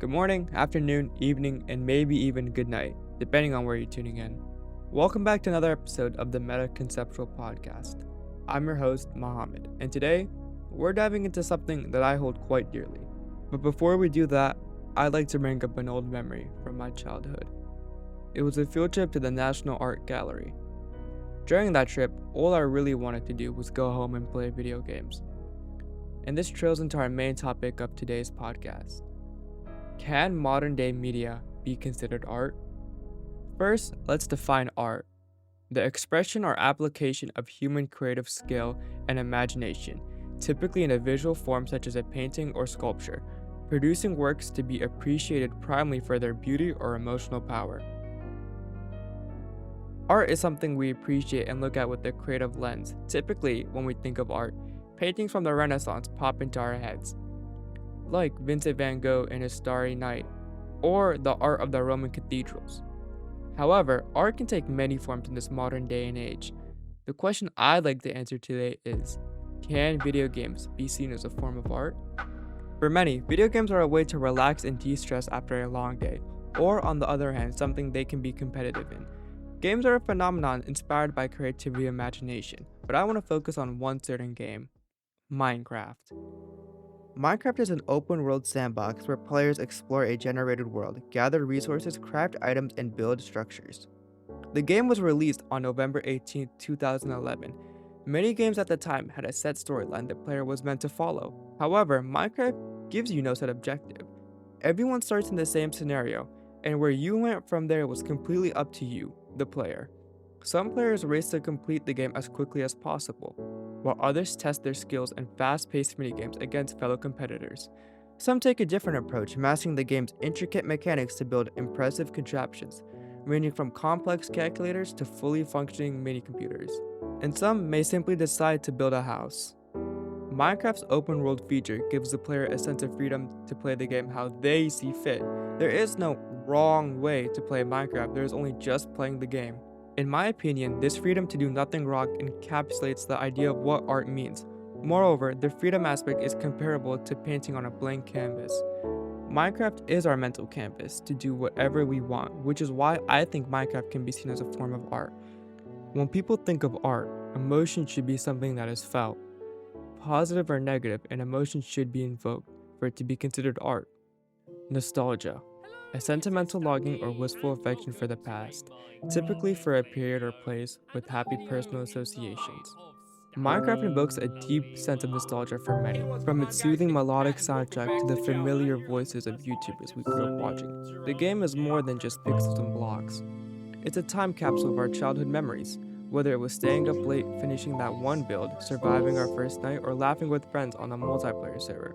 Good morning, afternoon, evening, and maybe even good night, depending on where you're tuning in. Welcome back to another episode of the Conceptual podcast. I'm your host, Mohammed, and today we're diving into something that I hold quite dearly. But before we do that, I'd like to bring up an old memory from my childhood. It was a field trip to the National Art Gallery. During that trip, all I really wanted to do was go home and play video games. And this trails into our main topic of today's podcast. Can modern day media be considered art? First, let's define art. The expression or application of human creative skill and imagination, typically in a visual form such as a painting or sculpture, producing works to be appreciated primarily for their beauty or emotional power. Art is something we appreciate and look at with a creative lens. Typically, when we think of art, paintings from the Renaissance pop into our heads, like Vincent van Gogh in his Starry Night, or the art of the Roman cathedrals. However, art can take many forms in this modern day and age. The question I'd like to answer today is, can video games be seen as a form of art? For many, video games are a way to relax and de-stress after a long day, or on the other hand, something they can be competitive in. Games are a phenomenon inspired by creativity and imagination, but I want to focus on one certain game, Minecraft. Minecraft is an open-world sandbox where players explore a generated world, gather resources, craft items, and build structures. The game was released on November 18, 2011. Many games at the time had a set storyline the player was meant to follow. However, Minecraft gives you no set objective. Everyone starts in the same scenario, and where you went from there was completely up to you, the player. Some players race to complete the game as quickly as possible, while others test their skills in fast-paced minigames against fellow competitors. Some take a different approach, mastering the game's intricate mechanics to build impressive contraptions, ranging from complex calculators to fully functioning mini-computers. And some may simply decide to build a house. Minecraft's open-world feature gives the player a sense of freedom to play the game how they see fit. There is no wrong way to play Minecraft, there is only just playing the game. In my opinion, this freedom to do nothing wrong encapsulates the idea of what art means. Moreover, the freedom aspect is comparable to painting on a blank canvas. Minecraft is our mental canvas to do whatever we want, which is why I think Minecraft can be seen as a form of art. When people think of art, emotion should be something that is felt. Positive or negative, an emotion should be invoked for it to be considered art. Nostalgia. A sentimental longing or wistful affection for the past, typically for a period or place with happy personal associations. Minecraft invokes a deep sense of nostalgia for many, from its soothing melodic soundtrack to the familiar voices of YouTubers we grew up watching. The game is more than just pixels and blocks. It's a time capsule of our childhood memories, whether it was staying up late finishing that one build, surviving our first night, or laughing with friends on a multiplayer server.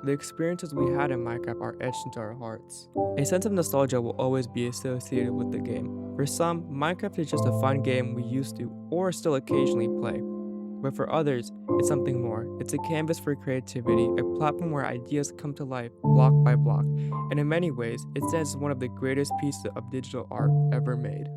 The experiences we had in Minecraft are etched into our hearts. A sense of nostalgia will always be associated with the game. For some, Minecraft is just a fun game we used to or still occasionally play. But for others, it's something more. It's a canvas for creativity, a platform where ideas come to life block by block, and in many ways, it stands as one of the greatest pieces of digital art ever made.